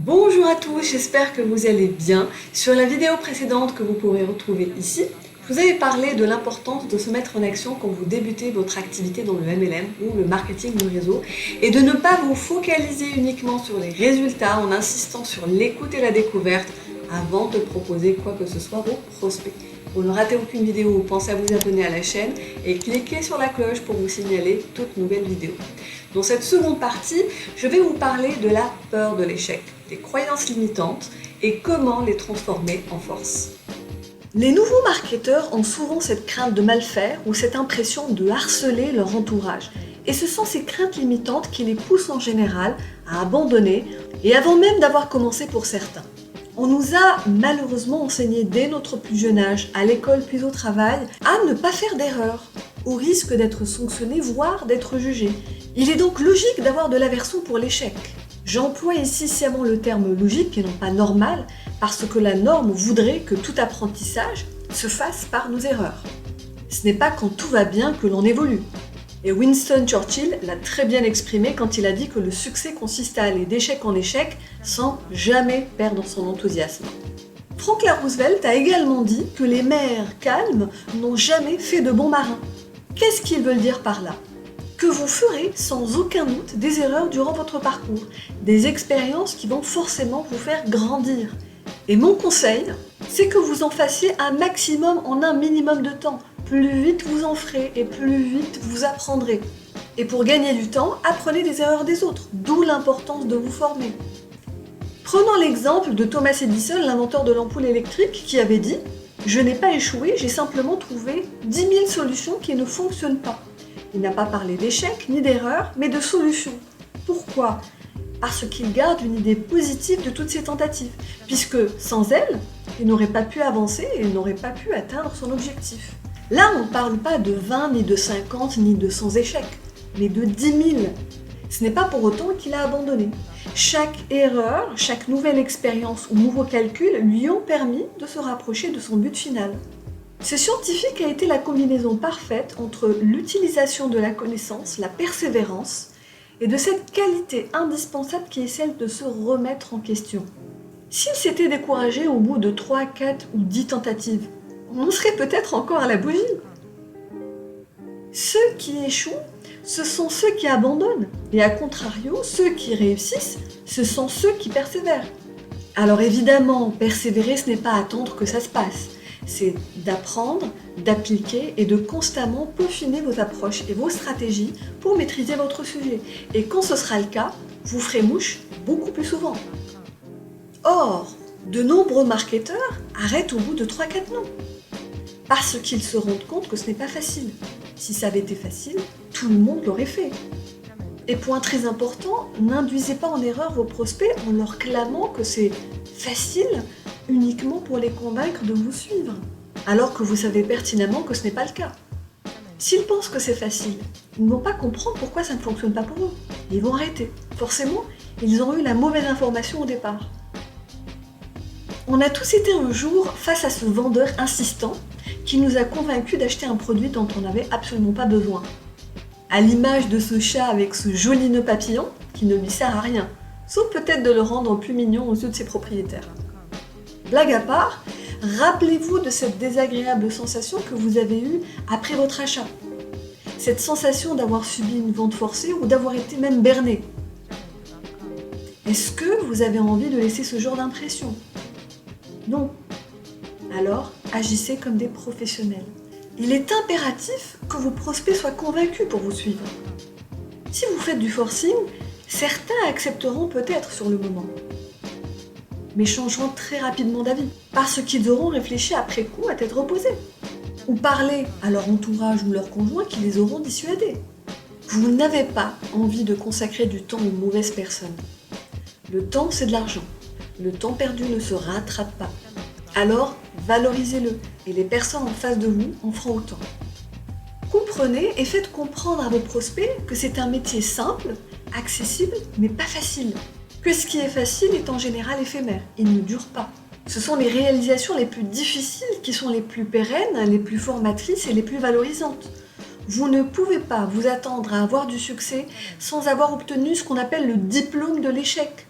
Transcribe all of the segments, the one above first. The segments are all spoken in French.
Bonjour à tous, j'espère que vous allez bien. Sur la vidéo précédente que vous pourrez retrouver ici, je vous avais parlé de l'importance de se mettre en action quand vous débutez votre activité dans le MLM ou le marketing de réseau et de ne pas vous focaliser uniquement sur les résultats en insistant sur l'écoute et la découverte avant de proposer quoi que ce soit à vos prospects. Pour ne rater aucune vidéo, pensez à vous abonner à la chaîne et cliquez sur la cloche pour vous signaler toute nouvelle vidéo. Dans cette seconde partie, je vais vous parler de la peur de l'échec, des croyances limitantes et comment les transformer en force. Les nouveaux marketeurs ont souvent cette crainte de mal faire ou cette impression de harceler leur entourage. Et ce sont ces craintes limitantes qui les poussent en général à abandonner, et avant même d'avoir commencé pour certains. On nous a malheureusement enseigné dès notre plus jeune âge, à l'école puis au travail, à ne pas faire d'erreurs, au risque d'être sanctionné, voire d'être jugé. Il est donc logique d'avoir de l'aversion pour l'échec. J'emploie ici sciemment le terme logique et non pas normal, parce que la norme voudrait que tout apprentissage se fasse par nos erreurs. Ce n'est pas quand tout va bien que l'on évolue. Et Winston Churchill l'a très bien exprimé quand il a dit que le succès consiste à aller d'échec en échec sans jamais perdre son enthousiasme. Franklin Roosevelt a également dit que les mers calmes n'ont jamais fait de bons marins. Qu'est-ce qu'ils veulent dire par là ? Que vous ferez sans aucun doute des erreurs durant votre parcours, des expériences qui vont forcément vous faire grandir. Et mon conseil, c'est que vous en fassiez un maximum en un minimum de temps. Plus vite vous en ferez et plus vite vous apprendrez. Et pour gagner du temps, apprenez des erreurs des autres, d'où l'importance de vous former. Prenons l'exemple de Thomas Edison, l'inventeur de l'ampoule électrique, qui avait dit « Je n'ai pas échoué, j'ai simplement trouvé 10 000 solutions qui ne fonctionnent pas ». Il n'a pas parlé d'échec ni d'erreur, mais de solutions. Pourquoi ? Parce qu'il garde une idée positive de toutes ces tentatives, puisque sans elles, il n'aurait pas pu avancer et il n'aurait pas pu atteindre son objectif. Là, on ne parle pas de 20, ni de 50, ni de 100 échecs, mais de 10 000. Ce n'est pas pour autant qu'il a abandonné. Chaque erreur, chaque nouvelle expérience ou nouveau calcul lui ont permis de se rapprocher de son but final. Ce scientifique a été la combinaison parfaite entre l'utilisation de la connaissance, la persévérance, et de cette qualité indispensable qui est celle de se remettre en question. S'il s'était découragé au bout de 3, 4 ou 10 tentatives, on en serait peut-être encore à la bougie. Ceux qui échouent, ce sont ceux qui abandonnent, et à contrario, ceux qui réussissent, ce sont ceux qui persévèrent. Alors évidemment, persévérer, ce n'est pas attendre que ça se passe. C'est d'apprendre, d'appliquer et de constamment peaufiner vos approches et vos stratégies pour maîtriser votre sujet. Et quand ce sera le cas, vous ferez mouche beaucoup plus souvent. Or, de nombreux marketeurs arrêtent au bout de 3-4 noms. Parce qu'ils se rendent compte que ce n'est pas facile. Si ça avait été facile, tout le monde l'aurait fait. Et point très important, n'induisez pas en erreur vos prospects en leur clamant que c'est facile uniquement pour les convaincre de vous suivre, alors que vous savez pertinemment que ce n'est pas le cas. S'ils pensent que c'est facile, ils ne vont pas comprendre pourquoi ça ne fonctionne pas pour eux. Ils vont arrêter. Forcément, ils ont eu la mauvaise information au départ. On a tous été un jour face à ce vendeur insistant qui nous a convaincus d'acheter un produit dont on n'avait absolument pas besoin. À l'image de ce chat avec ce joli nœud papillon qui ne lui sert à rien, sauf peut-être de le rendre plus mignon aux yeux de ses propriétaires. Blague à part, rappelez-vous de cette désagréable sensation que vous avez eue après votre achat. Cette sensation d'avoir subi une vente forcée ou d'avoir été même berné. Est-ce que vous avez envie de laisser ce genre d'impression ? Non. Alors, agissez comme des professionnels. Il est impératif que vos prospects soient convaincus pour vous suivre. Si vous faites du forcing, certains accepteront peut-être sur le moment, mais changeront très rapidement d'avis, parce qu'ils auront réfléchi après coup à tête reposée, ou parlé à leur entourage ou leur conjoint qui les auront dissuadés. Vous n'avez pas envie de consacrer du temps aux mauvaises personnes. Le temps, c'est de l'argent. Le temps perdu ne se rattrape pas. Alors, valorisez-le, et les personnes en face de vous en feront autant. Comprenez et faites comprendre à vos prospects que c'est un métier simple, accessible, mais pas facile. Que ce qui est facile est en général éphémère, il ne dure pas. Ce sont les réalisations les plus difficiles qui sont les plus pérennes, les plus formatrices et les plus valorisantes. Vous ne pouvez pas vous attendre à avoir du succès sans avoir obtenu ce qu'on appelle le diplôme de l'échec.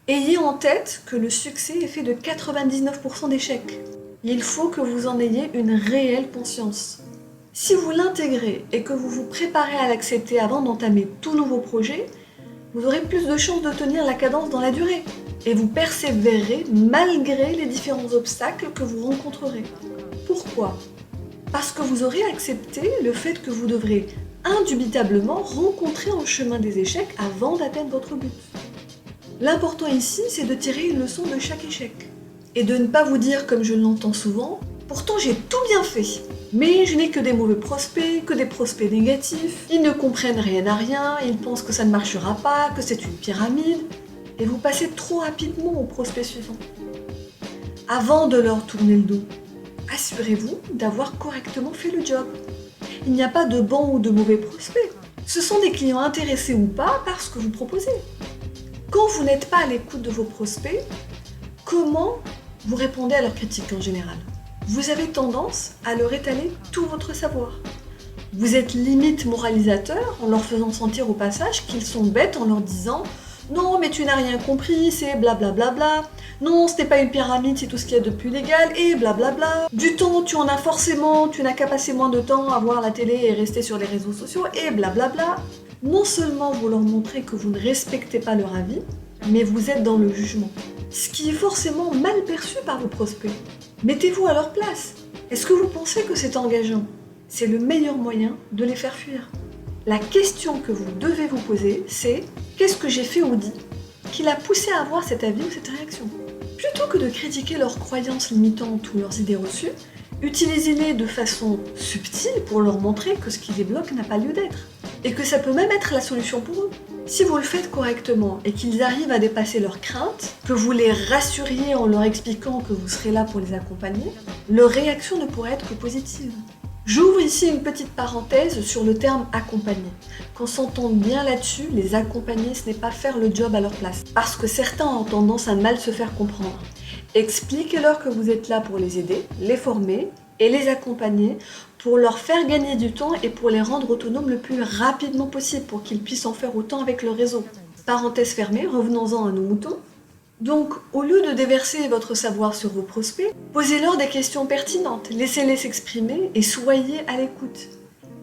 Ayez en tête que le succès est fait de 99% d'échecs. Il faut que vous en ayez une réelle conscience. Si vous l'intégrez et que vous vous préparez à l'accepter avant d'entamer tout nouveau projet, vous aurez plus de chances de tenir la cadence dans la durée et vous persévérerez malgré les différents obstacles que vous rencontrerez. Pourquoi ? Parce que vous aurez accepté le fait que vous devrez indubitablement rencontrer en chemin des échecs avant d'atteindre votre but. L'important ici, c'est de tirer une leçon de chaque échec et de ne pas vous dire, comme je l'entends souvent, « Pourtant j'ai tout bien fait, mais je n'ai que des mauvais prospects, que des prospects négatifs, ils ne comprennent rien à rien, ils pensent que ça ne marchera pas, que c'est une pyramide, et vous passez trop rapidement au prospect suivant. » Avant de leur tourner le dos, assurez-vous d'avoir correctement fait le job. Il n'y a pas de bons ou de mauvais prospects. Ce sont des clients intéressés ou pas par ce que vous proposez. Quand vous n'êtes pas à l'écoute de vos prospects, comment vous répondez à leurs critiques en général ? Vous avez tendance à leur étaler tout votre savoir. Vous êtes limite moralisateur en leur faisant sentir au passage qu'ils sont bêtes en leur disant « Non, mais tu n'as rien compris, c'est blablabla. Non, ce n'est pas une pyramide, c'est tout ce qu'il y a de plus légal, et blablabla. Du temps, tu en as forcément, tu n'as qu'à passer moins de temps à voir la télé et rester sur les réseaux sociaux, et blablabla. » Non seulement vous leur montrez que vous ne respectez pas leur avis, mais vous êtes dans le jugement. Ce qui est forcément mal perçu par vos prospects. Mettez-vous à leur place. Est-ce que vous pensez que c'est engageant ? C'est le meilleur moyen de les faire fuir. La question que vous devez vous poser, c'est « Qu'est-ce que j'ai fait ou dit qui l'a poussé à avoir cet avis ou cette réaction ?» Plutôt que de critiquer leurs croyances limitantes ou leurs idées reçues, utilisez-les de façon subtile pour leur montrer que ce qui les bloque n'a pas lieu d'être. Et que ça peut même être la solution pour eux. Si vous le faites correctement et qu'ils arrivent à dépasser leurs craintes, que vous les rassuriez en leur expliquant que vous serez là pour les accompagner, leur réaction ne pourrait être que positive. J'ouvre ici une petite parenthèse sur le terme « accompagner ». Qu'on s'entende bien là-dessus, les accompagner, ce n'est pas faire le job à leur place. Parce que certains ont tendance à mal se faire comprendre. Expliquez-leur que vous êtes là pour les aider, les former et les accompagner pour leur faire gagner du temps et pour les rendre autonomes le plus rapidement possible pour qu'ils puissent en faire autant avec le réseau. Parenthèse fermée, revenons-en à nos moutons. Donc, au lieu de déverser votre savoir sur vos prospects, posez-leur des questions pertinentes, laissez-les s'exprimer et soyez à l'écoute.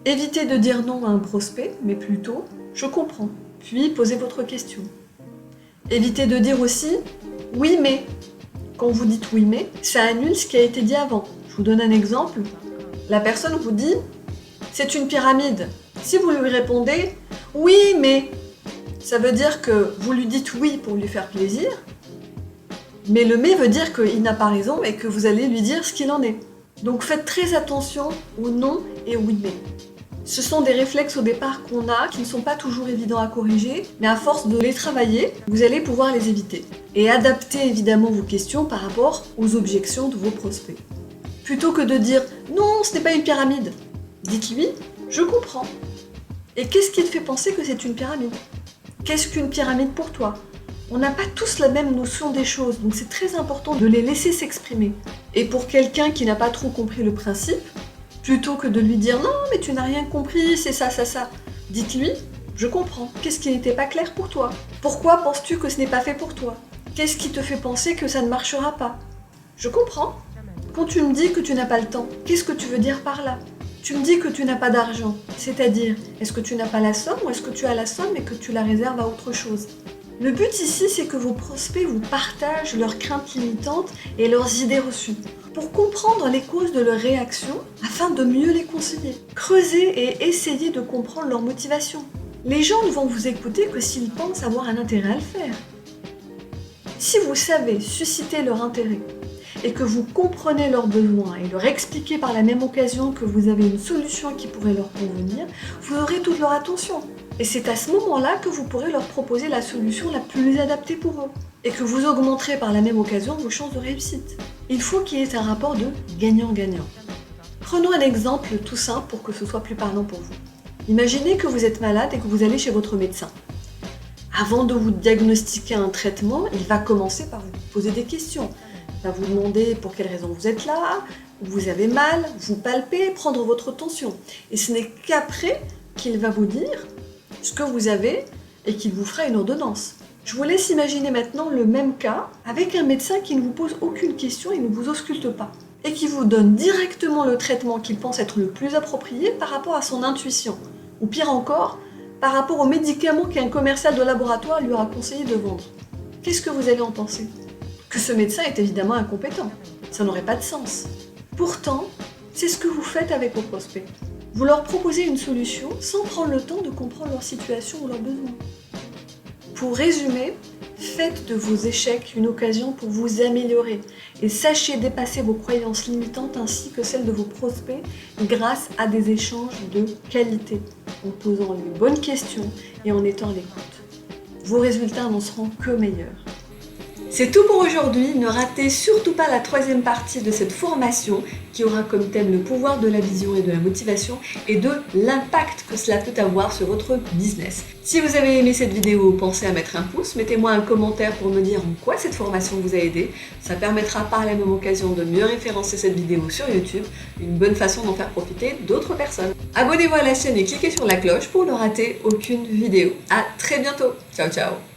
Évitez de dire non à un prospect, mais plutôt « je comprends », puis posez votre question. Évitez de dire aussi « oui mais ». Quand vous dites « oui mais », ça annule ce qui a été dit avant. Je vous donne un exemple. La personne vous dit « c'est une pyramide ». Si vous lui répondez « oui mais », ça veut dire que vous lui dites « oui » pour lui faire plaisir, mais le « mais » veut dire qu'il n'a pas raison et que vous allez lui dire ce qu'il en est. Donc faites très attention aux non et oui mais. Ce sont des réflexes au départ qu'on a, qui ne sont pas toujours évidents à corriger, mais à force de les travailler, vous allez pouvoir les éviter. Et adapter évidemment vos questions par rapport aux objections de vos prospects. Plutôt que de dire « non, ce n'est pas une pyramide », dites-lui « je comprends ». Et qu'est-ce qui te fait penser que c'est une pyramide ? Qu'est-ce qu'une pyramide pour toi ? On n'a pas tous la même notion des choses, donc c'est très important de les laisser s'exprimer. Et pour quelqu'un qui n'a pas trop compris le principe, plutôt que de lui dire « non, mais tu n'as rien compris, c'est ça, ça », dites-lui « je comprends, qu'est-ce qui n'était pas clair pour toi ? Pourquoi penses-tu que ce n'est pas fait pour toi ? Qu'est-ce qui te fait penser que ça ne marchera pas ? Je comprends. Quand tu me dis que tu n'as pas le temps, qu'est-ce que tu veux dire par là ? Tu me dis que tu n'as pas d'argent, c'est-à-dire, est-ce que tu n'as pas la somme ou est-ce que tu as la somme et que tu la réserves à autre chose ? Le but ici, c'est que vos prospects vous partagent leurs craintes limitantes et leurs idées reçues, pour comprendre les causes de leurs réactions afin de mieux les conseiller. Creusez et essayez de comprendre leur motivation. Les gens ne vont vous écouter que s'ils pensent avoir un intérêt à le faire. Si vous savez susciter leur intérêt et que vous comprenez leurs besoins et leur expliquez par la même occasion que vous avez une solution qui pourrait leur convenir, vous aurez toute leur attention. Et c'est à ce moment-là que vous pourrez leur proposer la solution la plus adaptée pour eux et que vous augmenterez par la même occasion vos chances de réussite. Il faut qu'il y ait un rapport de gagnant-gagnant. Prenons un exemple tout simple pour que ce soit plus parlant pour vous. Imaginez que vous êtes malade et que vous allez chez votre médecin. Avant de vous diagnostiquer un traitement, il va commencer par vous poser des questions. Il va vous demander pour quelle raison vous êtes là, où vous avez mal, vous palper, prendre votre tension. Et ce n'est qu'après qu'il va vous dire ce que vous avez et qu'il vous fera une ordonnance. Je vous laisse imaginer maintenant le même cas avec un médecin qui ne vous pose aucune question et ne vous ausculte pas, et qui vous donne directement le traitement qu'il pense être le plus approprié par rapport à son intuition, ou pire encore, par rapport aux médicaments qu'un commercial de laboratoire lui aura conseillé de vendre. Qu'est-ce que vous allez en penser? Que ce médecin est évidemment incompétent. Ça n'aurait pas de sens. Pourtant, c'est ce que vous faites avec vos prospects. Vous leur proposez une solution sans prendre le temps de comprendre leur situation ou leurs besoins. Pour résumer, faites de vos échecs une occasion pour vous améliorer et sachez dépasser vos croyances limitantes ainsi que celles de vos prospects grâce à des échanges de qualité, en posant les bonnes questions et en étant à l'écoute. Vos résultats n'en seront que meilleurs. C'est tout pour aujourd'hui, ne ratez surtout pas la troisième partie de cette formation qui aura comme thème le pouvoir de la vision et de la motivation et de l'impact que cela peut avoir sur votre business. Si vous avez aimé cette vidéo, pensez à mettre un pouce, mettez-moi un commentaire pour me dire en quoi cette formation vous a aidé. Ça permettra par la même occasion de mieux référencer cette vidéo sur YouTube, une bonne façon d'en faire profiter d'autres personnes. Abonnez-vous à la chaîne et cliquez sur la cloche pour ne rater aucune vidéo. À très bientôt, ciao ciao.